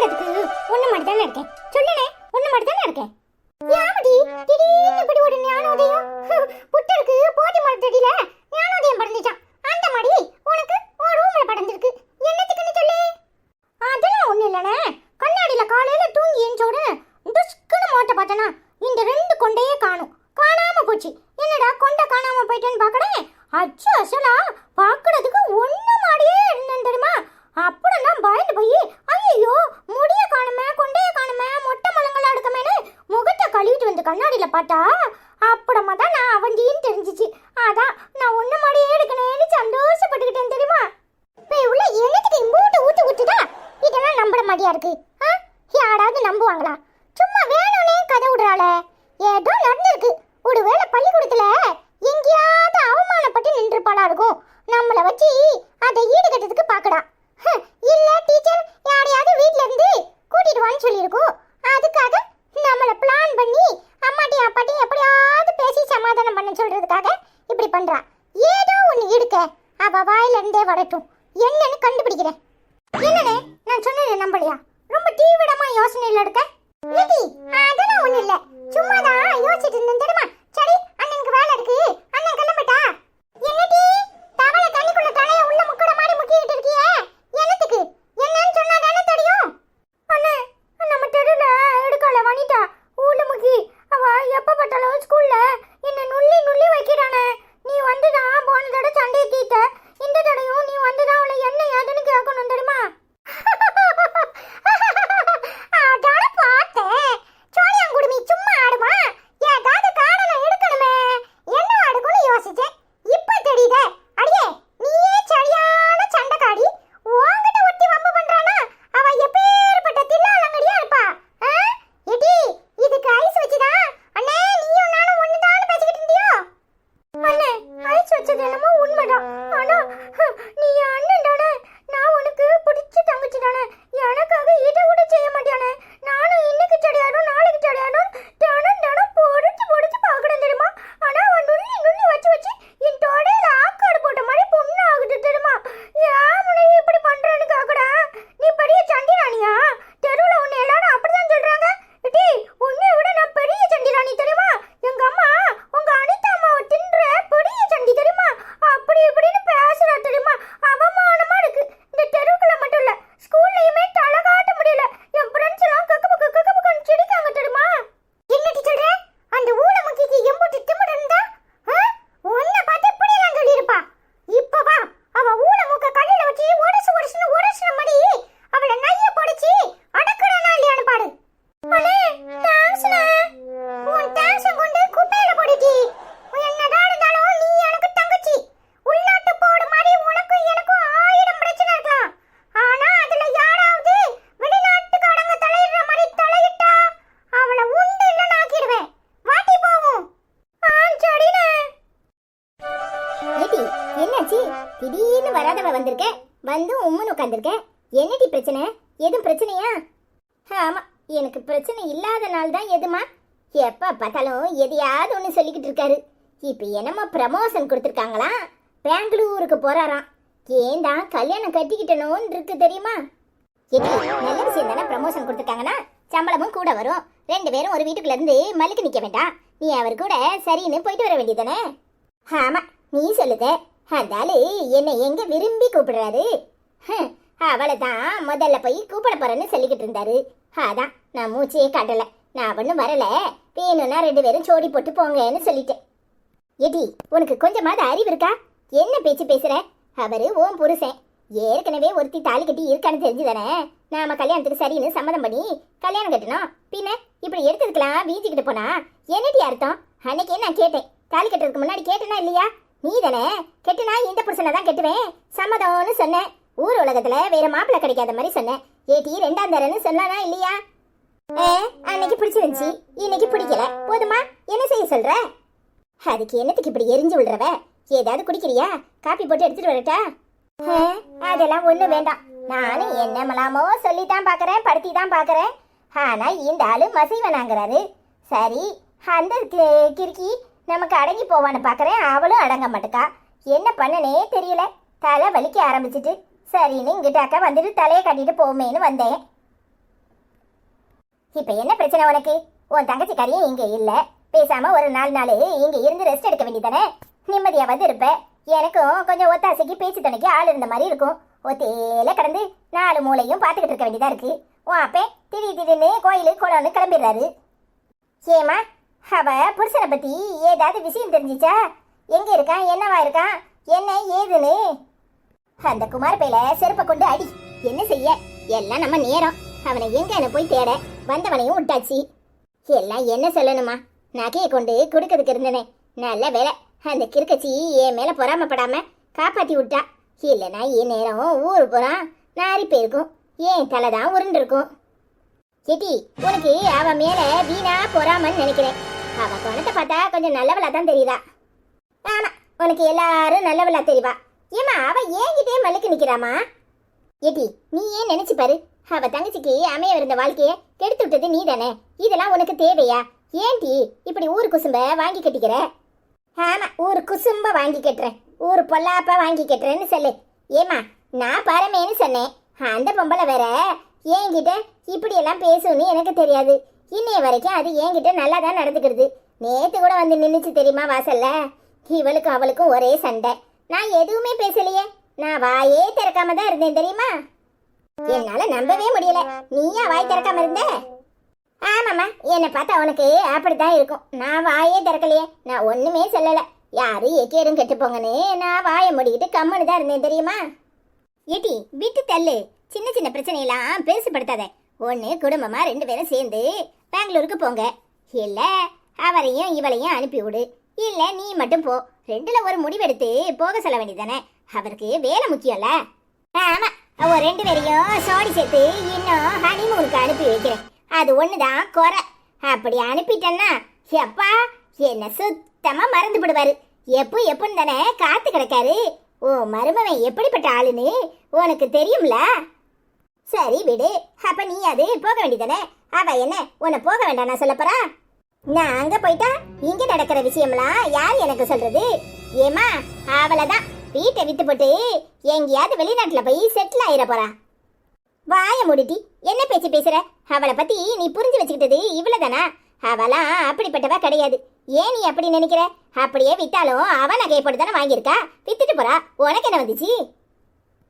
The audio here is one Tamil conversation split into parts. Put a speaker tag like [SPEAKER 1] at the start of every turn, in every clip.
[SPEAKER 1] பாக்குறதுக்கு ஒண்ணு மட்டும் தானே இருக்கேன். சொல்லுனே, ஒண்ணு மட்டும் தானே இருக்கேன். யாமடி திடீர்னு இப்படி ஒரு ஞானோதயம்? புத்தருக்கு போதி மரத்தடியில ஞானோதயம் பறந்துச்சான். அந்த மாதிரி உனக்கு ஒரு ரூம்ல பறந்துருக்கு. என்னத்துக்குன்னு சொல்லு. அதெல்லாம் ஒண்ணு இல்லனே. கண்ணாடியில காலையில தூங்கி எஞ்சோட துஸ்குன்னு மோட்ட பார்த்தனா இந்த ரெண்டு கொண்டையே காணாம போச்சு. என்னடா கொண்டை காணாம போயிட்டேன்னு பாக்கறேன். அச்சு அசலா பாக்குறதுக்கு ஒண்ணு மாதிரியே இருந்தேன் தெரியுமா? அப்புறம் நான் பயந்து போய் ஐயோ முடிய காணுமே, கொண்டைய காணுமே, மொட்டை மலங்களா எடுக்கமேனு முகத்தை கழுவிட்டு வந்து கண்ணாடியில பார்த்தா அப்புறமா தான் நான் அவந்தின்னு தெரிஞ்சிச்சு. அதான் நான் ஒண்ணு மாதிரியே எடுக்கணும்னு சந்தோஷப்பட்டுக்கிட்டேன் தெரியுமா? இப்போ உள்ள என்னத்துக்கு இம்பூட்டு ஊத்துதா? இதெல்லாம் நம்புற மாதிரியா இருக்கு? யாராவது நம்புவாங்களா? சும்மா வேணும்னே கதை விடுறாளே. ஏதோ நடந்திருக்கு. ஒருவேளை பள்ளிக்கூடத்துல எங்கேயாவது அவமானப்பட்டு நின்றுப்பாளா இருக்கும். நம்மளை வச்சு அதை ஈடுகட்டதுக்கு பாக்கடா. இல்ல டீச்சர் யாரையாவது வீட்ல இருந்து கூட்டிட்டு வான்னு சொல்லியிருக்கோம். அதுக்காக நம்மளை பிளான் பண்ணி அம்மாட்டி அப்பாட்டி எப்படியாவது பேசி சமாதானம் பண்ண சொல்றதுக்காக இப்படி பண்றா. ஏதோ ஒண்ணு இடுக்க அவ வாயில இருந்தே வரட்டும். என்னன்னு கண்டுபிடிக்கிறேன். என்னனே நான் சொன்னது நம்பலையா? ரொம்ப தீவிரமா யோசனையில இருக்க. அதெல்லாம் ஒண்ணு இல்ல, சும்மாதான் யோசிச்சுட்டு இருந்தேன் தெரியுமா? சரி அண்ணனுக்கு வேலை இருக்கு, அண்ணன் கிளம்பிட்டா. என்னடி தவளை தண்ணிக்குள்ள தலைய உள்ள முக்குற மாதிரி முக்கிட்டு இருக்கியே? என்னத்துக்கு? என்னன்னு சொன்னா தானே தெரியும். அண்ணே நம்ம தெருல எடுக்கல வனிதா ஊல முக்கி அவ எப்ப பார்த்தாலும் ஸ்கூல்ல என்ன நுள்ளி வைக்கிறானே. நீ வந்துதான் போன தடவை சண்டையை தீர்த்த. இந்த தடையும் நீ வந்துதான் அவளை என்ன ஏதுன்னு கேட்கணும் தெரியுமா? அதான பார்த்தேன். சோழியங்குடுமி சும்மா ஆடுமா? ஏதாவது காரணம் எடுக்கணுமே. என்ன ஆடுக்குன்னு யோசிச்சேன். இப்ப தெரியுதே. அடியே நீயே சரியான சண்டைக்காடி. உன்கிட்ட ஒட்டி வம்பு பண்றானா? அவ எப்பேற்பட்ட தில்லாலங்கடியா இருப்பா. எடி இதுக்கு ஐஸ் வச்சுதான் அண்ணே நீயும் நானும் ஒண்ணுதான் பேசிக்கிட்டு இருந்தியோ? அண்ணே ஐஸ் வச்சது என்னமோ உண்மைதான். ஆனா நீ அண்ணன் தானே. நான் உனக்கு பிடிச்ச தங்கச்சி தானே. எனக்காக இதை கூட செய்ய மாட்டானே. நானும் இன்னைக்கு சரியாடும் நாளைக்கு சரியாடும் தினம் பொடிச்சு பார்க்கணும் தெரியுமா? ஆனா அவன் நுள்ளி வச்சு என் தொடையில ஆக்காடு போட்ட மாதிரி பொண்ணு ஆகுது தெரியுமா? ஏன் முனை இப்படி பண்றேன்னு கேக்குறா? நீ பெரிய சண்டிராணியா? தெருவுல உன்னை எல்லாரும் அப்படிதான் சொல்றாங்க. டி உன்னை விட நான் பெரிய சண்டிராணி தெரியுமா? எங்க அம்மா உங்க அனிதா அம்மாவை தின்ற பெரிய சண்டி தெரியுமா? அப்படி இப்படின்னு பேசுறா தெரியுமா? அவமானமா இருக்கு. இந்த தெருவுக்குள்ள மட்டும் இல்ல, ஸ்கூல்லயுமே தலை காட்ட முடியல. என் ஃப்ரெண்ட்ஸ் எல்லாம் கக்கு சிரிக்காங்க தெரியுமா? என்னடி சொல்ற? அந்த ஊழ முக்கிக்கு எம்புட்டு திமிரு இருந்தா உன்னை பார்த்து இப்படி எல்லாம் சொல்லியிருப்பா. இப்ப வா அவ ஊழ முக்க கல்லில வச்சு உடச்சுன மாதிரி அவளை நைய பொடிச்சு அடக்குறானா இல்லையான்னு பாடு. அண்ணே தேங்க்ஸ்ண்ணே. உன் தேங்க்ஸை கொண்டு குப்பையில போடுடி. என்னதான் இருந்தாலும் நீ எனக்கு தங்கச்சி. உள்நாட்டு போடு மாதிரி உனக்கும் எனக்கும் 1000 பிரச்சனை இருக்கலாம். ஆனா அதுல யாராவது வெளிநாட்டுக்காரங்க தலையிடுற மாதிரி தலையிட்டா அவளை உண்டு இல்லைன்னு ஆக்கிடுவேன். வாட்டி போவோம். சரிண்ணே. ஏடி என்னாச்சு? திடீர்னு வராதவ வந்திருக்க, வந்து உம்முன்னு உட்காந்துருக்க. என்னடி பிரச்சனை? எதுவும் பிரச்சனையா? ஆமா எனக்கு பிரச்சனை இல்லாத நாள் தான் எதுமா? எப்ப பார்த்தாலும் எதையாவது ஒன்று சொல்லிக்கிட்டு இருக்காரு. இப்போ என்னமோ ப்ரமோஷன் கொடுத்துருக்காங்களா? பெங்களூருக்கு போறாராம். ஏன் தான் கல்யாணம் கட்டிக்கிட்டணும்னு இருக்கு தெரியுமா? எடி நல்ல விஷயம் தானே. ப்ரமோஷன் கொடுத்துருக்காங்கன்னா சம்பளமும் கூட வரும். 2 பேரும் ஒரு வீட்டுக்குள்ள இருந்து மல்லிக்கு நிற்க வேண்டாம். நீ அவர் கூட சரின்னு போயிட்டு வர வேண்டியதானே? ஆமா நீ சொல்லுத. அதால என்னை எங்க விரும்பி கூப்பிடுறாரு. அவளை தான் முதல்ல போய் கூப்பிட போறேன்னு சொல்லிக்கிட்டு இருந்தாரு. அதான் நான் மூச்சையே காட்டல. நான் ஒன்றும் வரல, வேணும்னா 2 பேரும் சோடி போட்டு போங்கன்னு சொல்லிட்டேன். எடி உனக்கு கொஞ்சமாவது அறிவு இருக்கா? என்ன பேச்சு பேசுற? அவரு ஓம் புருஷன். ஏற்கனவே ஒருத்தி தாலி கட்டி இருக்கான்னு தெரிஞ்சுதானே நாம கல்யாணத்துக்கு சரின்னு சம்மதம் பண்ணி கல்யாணம் கட்டணும். பின்ன இப்படி எடுத்ததுக்கெல்லாம் வீஞ்சிக்கிட்டு போனா என்னடி அர்த்தம்? அன்னைக்கே நான் கேட்டேன். தாலி கட்டுறதுக்கு முன்னாடி கேட்டனா இல்லையா? நீ தானே கெட்டுனா இந்த புருஷனை தான் கட்டுவேன் சம்மதம்னு சொன்னேன். ஊர் உலகத்துல வேற மாப்பிள்ளை கிடைக்காத மாதிரி சொன்னேன். ஏடி 2ஆம் தரன்னு சொன்னானா இல்லையா? அன்னைக்கு பிடிச்சிருந்துச்சு, இன்னைக்கு பிடிக்கல. போதுமா? என்ன செய்ய சொல்ற? அதுக்கு என்னத்துக்கு இப்படி எரிஞ்சு விடுறவ? ஏதாவது குடிக்கிறியா? காப்பி போட்டு எடுத்துட்டு வரட்டா? அதெல்லாம் ஒண்ணு வேண்டாம். நானும் என்னமெல்லாமோ சொல்லித்தான் பாக்குறேன், படுத்தி தான் பாக்குறேன். ஆனா இந்த ஆளு மசைவனாங்கிறாரு. சரி அந்த கிறுக்கி நமக்கு அடங்கி போவான்னு பாக்குறேன். அவளும் அடங்க மாட்டுக்கா. என்ன பண்ணனே தெரியல. தலை வலிக்க ஆரம்பிச்சிட்டு சரின்னு இங்கிட்டாக்க வந்துட்டு தலையை கட்டிட்டு போமேன்னு வந்தேன். இப்ப என்ன பிரச்சனை உனக்கு? உன் தங்கச்சிக்காரியும் இங்க இல்ல, பேசாம ஒரு 4 நாள் இங்க இருந்து ரெஸ்ட் எடுக்க வேண்டியதானே? நிம்மதியா வந்து இருப்ப. எனக்கும் கொஞ்சம் ஒத்தாசைக்கு பேச்சு துணைக்கு ஆள் இருந்த மாதிரி இருக்கும். ஒத்தையில கடந்து 4 மூலையும் பாத்துக்கிட்டு இருக்க வேண்டியதா இருக்கு. உன் அப்பே திடீர்னு கோயிலு குளம்னு கிளம்பிடுறாரு. ஏமா, அவ புருஷனை பத்தி ஏதாவது விஷயம் தெரிஞ்சிச்சா? எங்க இருக்கான், என்னவா இருக்கான், என்ன ஏதுன்னு? அந்த குமார் பையில செருப்பை கொண்டு அடி. என்ன செய்ய, எல்லாம் நம்ம நேரம். அவனை எங்க போய் தேட வந்தவனையும் விட்டாச்சு. எல்லாம் என்ன சொல்லணுமா, நகையை கொண்டு கொடுக்கறதுக்கு இருந்தனே, நல்ல வேலை அந்த கிறுக்கச்சி என் மேல பொறாமப்படாம காப்பாத்தி விட்டா. இல்லைன்னா என் நேரம் ஊரு போறான் நாரி போயிருக்கும், ஏன் தலைதான் உருண்டு இருக்கும். சிட்டி, உனக்கு அவ மேல வீணா பொறாமன்னு நினைக்கிறேன். அவ குணத்தை பார்த்தா கொஞ்சம் நல்லவளா தான் தெரியுதா? ஆமா, உனக்கு எல்லாரும் நல்லவளா தெரிவா. ஏமா, அவ ஏங்கிட்டே மல்லுக்கு நிக்கிறாமா? ஏட்டி, நீ ஏன் நினைச்சு பாரு, அவ தங்கச்சிக்கு அமைய இருந்த வாழ்க்கைய கெடுத்து விட்டது நீ தானே. இதெல்லாம் உனக்கு தேவையா? ஏன்டி இப்படி ஊரு குசும்ப வாங்கி கட்டிக்கிற? ஆமா, ஊரு குசும்ப வாங்கி கட்டுறேன், ஊரு பொல்லாப்ப வாங்கி கட்டுறேன்னு சொல்லு. ஏமா, நான் பரமேன்னு சொன்னேன். அந்த பொம்பளை வேற என்கிட்ட இப்படி எல்லாம் பேசுன்னு எனக்கு தெரியாது. இன்னைய வரைக்கும் அது என்கிட்ட நல்லா தான் நடந்துக்கிறது. நேத்து கூட வந்து நின்னுச்சு தெரியுமா வாசல்ல. இவளுக்கும் அவளுக்கும் ஒரே சண்டை. நான் எதுவுமே பேசலையே, நான் வாயே திறக்காம தான் இருந்தேன் தெரியுமா? என்னால நம்பவே முடியல, நீயா வாய் திறக்காம இருந்த? ஆமாம்மா, என்னை பார்த்தா உனக்கு அப்படித்தான் இருக்கும். நான் வாயே திறக்கலையே, நான் ஒண்ணுமே சொல்லல. யாரு எக்கேரும் கெட்டு போங்கன்னு நான் வாயை முடிக்கிட்டு கம்முன்னு தான் இருந்தேன் தெரியுமா? ஏட்டி, விட்டு தள்ளு. சின்ன சின்ன பிரச்சனையெல்லாம் பெருசுப்படுத்தாத. ஒன்று குடும்பமா 2 பேரும் சேர்ந்து பெங்களூருக்கு போங்க. இல்ல அவரையும் இவளையும் அனுப்பி விடு. இல்ல நீ மட்டும் போ. 2ல ஒரு முடிவெடுத்து போக சொல்ல வேண்டியதானே. அவருக்கு வேலை முக்கியம்ல. ஆமா, அவ 2 பேரையும் சோடி சேர்த்து இன்னும் ஹனிமூனுக்கு அனுப்பி வைக்கிறேன். அது ஒண்ணுதான் குறை. அப்படி அனுப்பிட்டேன்னா எப்பா என்ன சுத்தமா மறந்து விடுவாரு. எப்பன்னு தானே காத்து கிடக்காரு. ஓ மருமவன் எப்படிப்பட்ட ஆளுன்னு உனக்கு தெரியும்ல. சரி விடு, அப்ப நீ அது போக வேண்டியதானே. அவ என்ன உன்னை போக வேண்டாம் நான் சொல்ல போறா? நான் அங்க போயிட்டா இங்க நடக்கிற விஷயம்லாம் யார் எனக்கு சொல்றது? ஏமா, அவளைதான் வீட்டை வித்து போட்டு எங்கேயாவது வெளிநாட்டுல போய் செட்டில் ஆயிட போறா. வாய முடிட்டி என்ன பேச்சு பேசுற? அவளை பத்தி நீ புரிஞ்சு வச்சுக்கிட்டது இவ்வளவுதானா? அவளாம் அப்படிப்பட்டவா கிடையாது. ஏன் நீ அப்படி நினைக்கிற? அப்படியே வித்தாலும் அவ நகையை போட்டு தானே வாங்கியிருக்கா. வித்துட்டு போறா, உனக்கு என்ன வந்துச்சு?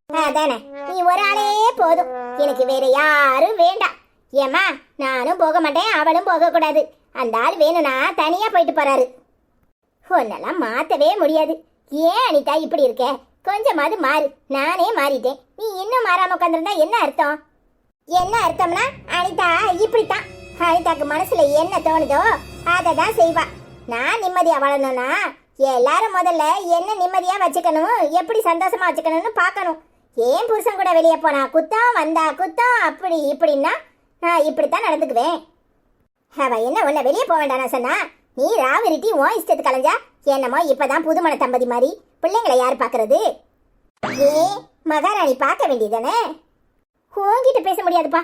[SPEAKER 1] அதானே, நீ ஒரு ஆளே போதும், எனக்கு வேற யாரும் வேண்டாம். ஏமா, நானும் போக மாட்டேன், அவளும் போக கூடாது. அந்த ஆள் வேணும்னா தனியா போயிட்டு போறாரு. உன்னெல்லாம் மாத்தவே முடியாது. ஏன் அனிதா இப்படி இருக்க? கொஞ்சமாவது மாறு. நானே மாறிட்டேன், நீ இன்னும் மாறாம உட்காந்துருந்தா என்ன அர்த்தம்? என்ன அர்த்தம்னா அனிதா இப்படித்தான். அனிதாக்கு மனசுல என்ன தோணுதோ அதை தான் செய்வா. நான் நிம்மதியா வாழணும்னா எல்லாரும் முதல்ல என்ன நிம்மதியா வச்சுக்கணும், எப்படி சந்தோஷமா வச்சுக்கணும்னு பார்க்கணும். ஏன் புருஷன் கூட வெளியே போனா குத்தம், வந்தா குத்தம், அப்படி இப்படின்னா நான் இப்படித்தான் நடந்துக்குவேன். அவ என்ன உன்னை வெளியே போக வேண்டாம் சொன்னா? நீ ராவிரிட்டி உன் இஷ்டத்துக்கு கலைஞ்சா என்னமோ இப்பதான் புதுமண தம்பதி மாதிரி பிள்ளைங்களை யாரு பாக்குறது? ஏ மகாராணி பார்க்க வேண்டியதானே. உன்கிட்ட பேச முடியாதுப்பா,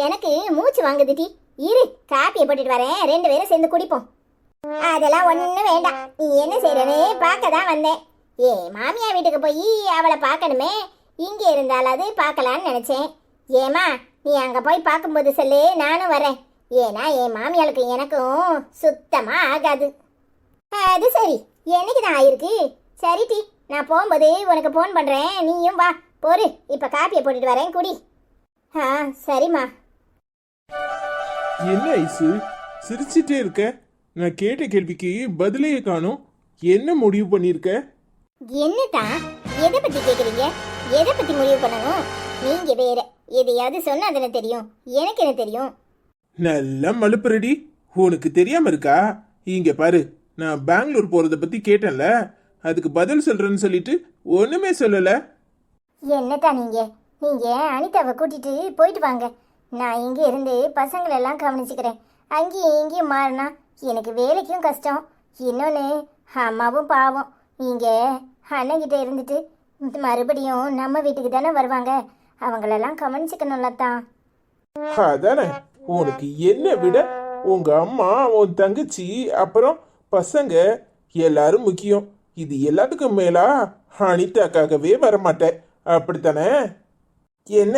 [SPEAKER 1] எனக்கு மூச்சு வாங்குதுடி. இரு, காப்பியை போட்டுட்டு வரேன், 2 பேரும் சேர்ந்து குடிப்போம். அதெல்லாம் ஒன்றும் வேண்டாம், நீ என்ன செய்யறன்னு பார்க்க தான் வந்தேன். ஏ மாமியா வீட்டுக்கு போய் அவளை பார்க்கணுமே, இங்கே இருந்தாலாவது பார்க்கலான்னு நினைச்சேன். ஏமா, நீ அங்கே போய் பார்க்கும்போது சொல்லு, நானும் வரேன். ஏன்னா என் மாமியாளுக்கு எனக்கும் சுத்தமா ஆகாது. அது சரி, என்னைக்கு தான் ஆயிருக்கு? சரி டி, நான் போகும்போது உனக்கு ஃபோன் பண்ணுறேன், நீயும் வா. போரு, இப்போ காப்பியை போட்டுட்டு வரேன், குடி. ஆ சரிம்மா.
[SPEAKER 2] என்ன ஐசு சிரிச்சிட்டே இருக்க? நான் கேட்ட கேள்விக்கு பதிலையே காணும். என்ன முடிவு பண்ணிருக்க?
[SPEAKER 1] என்னதான் எதை பத்தி கேக்குறீங்க? எதை பத்தி முடிவு பண்ணணும்? நீங்க வேற எதையாவது சொன்னா தானே தெரியும், எனக்கு என்ன தெரியும்?
[SPEAKER 2] நல்ல மலுப்புறடி, உனக்கு தெரியாம இருக்கா? இங்க பாரு, நான் பெங்களூர் போறத பத்தி கேட்டேன்ல, அதுக்கு பதில் சொல்றேன்னு சொல்லிட்டு ஒண்ணுமே சொல்லல.
[SPEAKER 1] என்னதான் நீங்க நீங்க அனிதாவை கூட்டிட்டு போயிட்டு வாங்க. நான் இங்க இருந்து பசங்களெல்லாம் கவனிச்சுக்கிறேன். அங்கேயும் இங்கேயும் மாறினா எனக்கு வேலைக்கும் கஷ்டம். இன்னொன்று அம்மாவும் பாவம், இங்கே அண்ணங்கிட்ட இருந்துட்டு மறுபடியும் நம்ம வீட்டுக்கு தானே வருவாங்க. அவங்களெல்லாம் கவனிச்சுக்கணும்ல தான்.
[SPEAKER 2] அதானே, உனக்கு என்ன விட உங்க அம்மா, உன் தங்கச்சி, அப்புறம் பசங்க எல்லாரும் முக்கியம். இது எல்லாத்துக்கும் மேலா அனிதாக்காகவே வரமாட்டேன், அப்படித்தானே? என்ன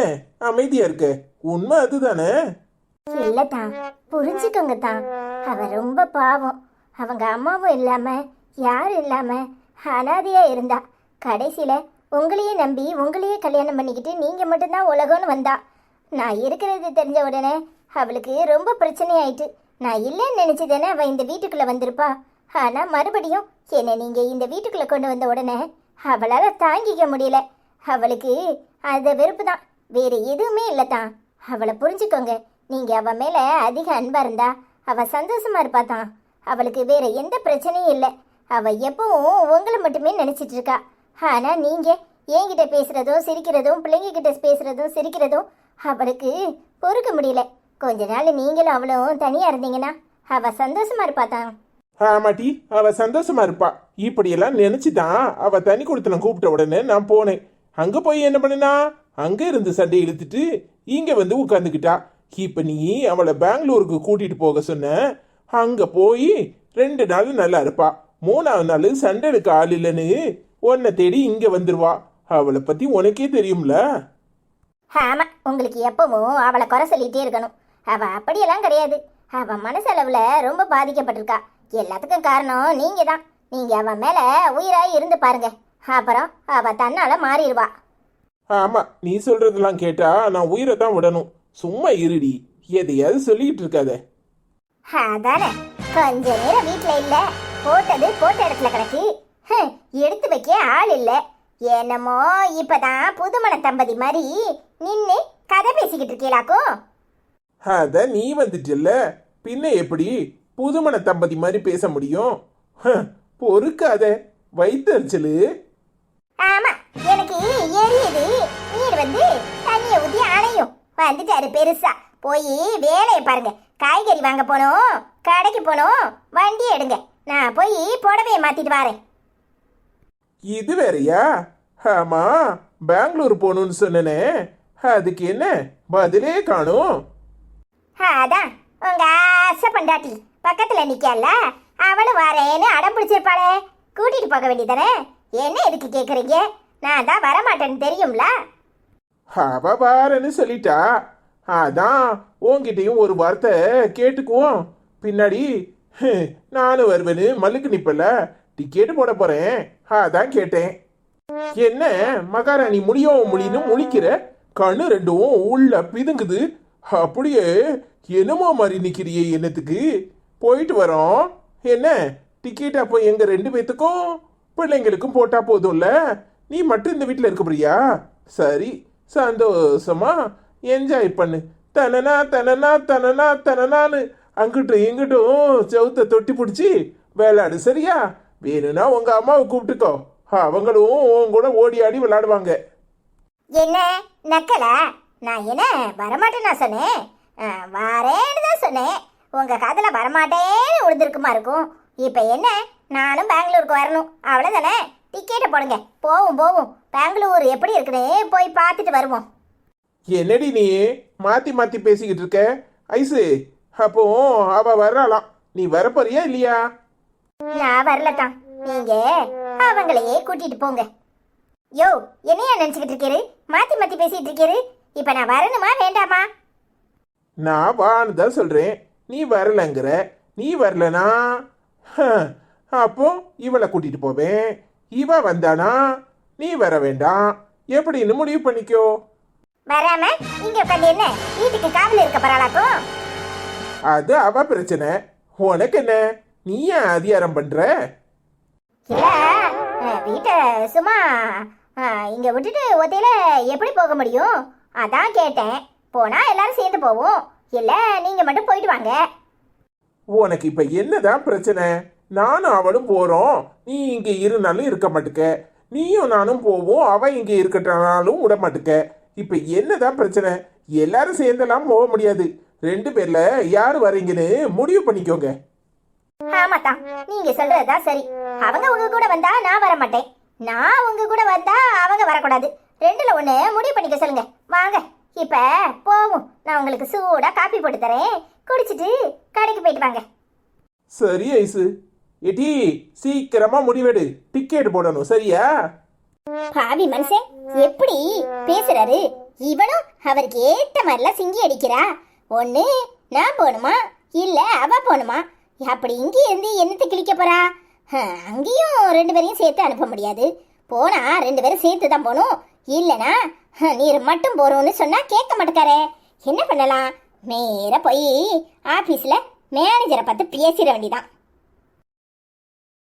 [SPEAKER 2] அமைதியா இருக்க? உண்மை அதுதானே?
[SPEAKER 1] இல்லதான், புரிஞ்சுக்கோங்க தான். அவ ரொம்ப பாவம். அவங்க அம்மாவும் இல்லாம யாரும் இல்லாம அனாதையா இருந்தா. கடைசியில உங்களையே நம்பி உங்களையே கல்யாணம் பண்ணிக்கிட்டு நீங்க மட்டும்தான் உலகம்னு வந்தா. நான் இருக்கிறது தெரிஞ்ச உடனே அவளுக்கு ரொம்ப பிரச்சனை ஆயிட்டு. நான் இல்லைன்னு நினைச்சதானே அவ இந்த வீட்டுக்குள்ள வந்திருப்பா. ஆனா மறுபடியும் என்னை நீங்க இந்த வீட்டுக்குள்ள கொண்டு வந்த உடனே அவளால தாங்கிக்க முடியல. அவளுக்கு அந்த வெறுப்பு தான், வேற எதுவுமே இல்லதான். அவளை புரிஞ்சுக்கோங்க. நீங்க அவ மேல அதிக அன்பா இருந்தா அவ சந்தோஷமா இருப்பாதான். அவளுக்கு வேற எந்த பிரச்சனையும் இல்லை. அவ எப்பவும் உங்களை மட்டுமே நினைச்சிட்டு இருக்கா. ஆனா நீங்க என்கிட்ட பேசுறதும் சிரிக்கிறதும் பிள்ளைங்க கிட்ட பேசுறதும் சிரிக்கிறதும் அவளுக்கு பொறுக்க முடியல. கொஞ்ச நாள் நீங்களும் அவளும் தனியா இருந்தீங்கன்னா அவ சந்தோஷமா இருப்பாதான்.
[SPEAKER 2] ஆமாட்டி, அவ சந்தோஷமா இருப்பா. இப்படியெல்லாம் நினைச்சுதான் அவ தனி கொடுத்தன கூப்பிட்ட உடனே நான் போனேன். அங்க போய் என்ன பண்ணுனா, அங்க இருந்து சண்டை இழுத்துட்டு இங்க வந்து உட்காந்துக்கிட்டா. இப்ப நீ அவளை பெங்களூருக்கு கூட்டிட்டு போக சொன்ன. அங்க போய் 2 நாள் நல்லா இருப்பா. 3ஆவது நாள் சண்டை எடுக்க ஆள் இல்லைன்னு உன்னை தேடி இங்க வந்துருவா. அவளை பத்தி உனக்கே தெரியும்ல.
[SPEAKER 1] ஆமா, உங்களுக்கு எப்பவும் அவளை குறை சொல்லிட்டே இருக்கணும். அவ அப்படியெல்லாம் கிடையாது. அவ மனசளவுல ரொம்ப பாதிக்கப்பட்டிருக்கா. எல்லாத்துக்கும் காரணம் நீங்க தான். நீங்க அவ மேல உயிராய் இருந்து பாருங்க. அப்புறம் அவ தன்னால மாறிடுவா.
[SPEAKER 2] ஆமா, நீ சொல்றதெல்லாம் கேட்டா நான் உயிரை தான் விடணும். சும்மா இருடி, எதையாவது சொல்லிட்டு இருக்காத.
[SPEAKER 1] அதானே, கொஞ்ச நேரம் வீட்டுல இல்ல, போட்டது போட்ட இடத்துல கிடக்கு. எடுத்து வைக்க ஆள் இல்ல. என்னமோ இப்பதான் புதுமண தம்பதி மாதிரி நின்னு கதை பேசிக்கிட்டு இருக்கீங்களாக்கும்.
[SPEAKER 2] அத நீ வந்துட்டல்ல, பின்ன எப்படி புதுமண தம்பதி மாதிரி பேச முடியும்? பொறுக்காத, வயிற்றுச்சலு.
[SPEAKER 1] ஆமா, எனக்கு எரியுது. நீர் வந்து தண்ணிய ஊத்தி அணையும். வந்துட்டாரு பெருசா. போய் வேலையை பாருங்க. காய்கறி வாங்க போனோம், கடைக்கு போனோம், வண்டி எடுங்க. நான் போய் புடவையை மாத்திட்டு வரேன்.
[SPEAKER 2] இது வேறயா? ஆமா, பெங்களூர் போகணும்னு சொன்னனே, அதுக்கு என்ன பதிலே காணும்?
[SPEAKER 1] அதான் உங்க ஆசை பண்டாட்டி பக்கத்துல நிக்கல, அவளும் வரேன்னு அடம் பிடிச்சிருப்பாளே. கூட்டிட்டு போக வேண்டியதானே. என்ன எதுக்கு கேக்குறீங்க? நான் தான் வரமாட்டேன்னு தெரியும்ல.
[SPEAKER 2] அவ வாரன்னு சொல்லிட்டா. அதான் உன்கிட்டயும் ஒரு வார்த்தை கேட்டுக்குவோம். பின்னாடி நானும் வருவேன்னு மல்லுக்கு நிப்பல, டிக்கெட்டு போட போறேன். அதான் கேட்டேன். என்ன மகாராணி முடின்னு முழிக்கிற? கண்ணு 2ம் உள்ள பிதுங்குது. அப்படியே என்னமோ மாதிரி நிக்கிறியே. என்னத்துக்கு? போயிட்டு வரோம். என்ன டிக்கெட் அப்போ எங்க 2 பேத்துக்கும் பிள்ளைங்களுக்கும் போட்டா போதும்ல. நீ மட்டும் இந்த வீட்டில் இருக்க போறியா? சரி, சந்தோஷமா என்ஜாய் பண்ணு. தனனா தனனா தனனா தனனான்னு அங்கிட்டும் இங்கிட்டும் செவுத்த தொட்டி பிடிச்சி விளையாடு. சரியா? வேணும்னா உங்க அம்மாவை கூப்பிட்டுக்கோ, அவங்களும் உன் கூட ஓடி ஆடி விளையாடுவாங்க.
[SPEAKER 1] என்ன நக்கலா? நான் என்ன வரமாட்டேன்னு நான் சொன்னேன்? வரேன்னு தான் சொன்னேன். உங்க காதுல வரமாட்டேன்னு விழுந்திருக்குமா இருக்கும். இப்ப என்ன, நானும் பெங்களூருக்கு வரணும், அவ்வளவுதானே. டிக்கெட்டை போடுங்க, போவோம் போவோம். பெங்களூர் எப்படி இருக்குன்னு போய் பார்த்துட்டு வருவோம்.
[SPEAKER 2] என்னடி நீ மாத்தி மாத்தி பேசிக்கிட்டு இருக்க? ஐசு, அப்போ அவ வர்றாளாம், நீ வரப்போறியா இல்லையா?
[SPEAKER 1] நான் வரலதான், நீங்க அவங்களையே கூட்டிட்டு போங்க. யோ, என்னையா நினைச்சுக்கிட்டு இருக்கீரு? மாத்தி மாத்தி பேசிட்டு இருக்கீரு. இப்ப நான் வரணுமா வேண்டாமா?
[SPEAKER 2] நான் வான்னு தான் சொல்றேன், நீ வரலங்கிற. நீ வரலனா அப்போ இவளை கூட்டிட்டு போவேன். இவ வந்தானா நீ வர வேண்டாம். எப்படின்னு முடிவு பண்ணிக்கோ.
[SPEAKER 1] வராம இங்க உட்காந்து என்ன வீட்டுக்கு காவல் இருக்க போறாளாக்கும்?
[SPEAKER 2] அது அவ பிரச்சனை, உனக்கு என்ன? நீ ஏன் அதிகாரம் பண்ற?
[SPEAKER 1] இல்ல, வீட்டை சும்மா இங்க விட்டுட்டு ஒத்தையில எப்படி போக முடியும்? அதான் கேட்டேன். போனா எல்லாரும் சேர்ந்து போவோம், இல்ல நீங்க மட்டும் போயிட்டு வாங்க.
[SPEAKER 2] உனக்கு இப்ப என்னதான் பிரச்சனை? நானும் அவளும் போறோம், நீ இங்க இருந்தாலும் இருக்க மாட்டுக்க. நீயும் நானும் போவோம், அவ இங்க இருக்கட்டாலும் விட மாட்டுக்க. இப்ப என்னதான் பிரச்சனை? எல்லாரும் சேர்ந்தெல்லாம் போக முடியாது. 2 பேர்ல யாரு வரீங்கன்னு முடிவு பண்ணிக்கோங்க.
[SPEAKER 1] ஆமாத்தான், நீங்க சொல்றதுதான் சரி. அவங்க உங்க கூட வந்தா நான் வர மாட்டேன், நான் உங்க கூட வந்தா அவங்க வரக்கூடாது. 2ல 1 முடிவு பண்ணிக்க சொல்லுங்க. வாங்க இப்ப போவோம். நான் உங்களுக்கு சூடா காப்பி போட்டு தரேன், குடிச்சிட்டு கடைக்கு போயிட்டு வாங்க.
[SPEAKER 2] சரி ஐசு, எடி சீக்கிரமா முடிவெடு, டிக்கெட் போடணும். சரியா?
[SPEAKER 1] பாவி மனுஷன் எப்படி பேசுறாரு? இவனும் அவருக்கு ஏத்த மாதிரிலாம் சிங்கி அடிக்கிறா. ஒண்ணு நான் போகணுமா இல்ல அவ போகணுமா? அப்படி இங்கே இருந்து என்னத்தை கிழிக்க போறா? அங்கேயும் 2 பேரையும் சேர்த்து அனுப்ப முடியாது. போனா 2 பேரும் சேர்த்து தான் போகணும். இல்லனா நீர் மட்டும் போறோம்னு சொன்னா கேட்க மாட்டேக்காரே. என்ன பண்ணலாம்? நேரா போய் ஆபீஸ்ல மேனேஜரை பார்த்து பேசிட வேண்டியதான்.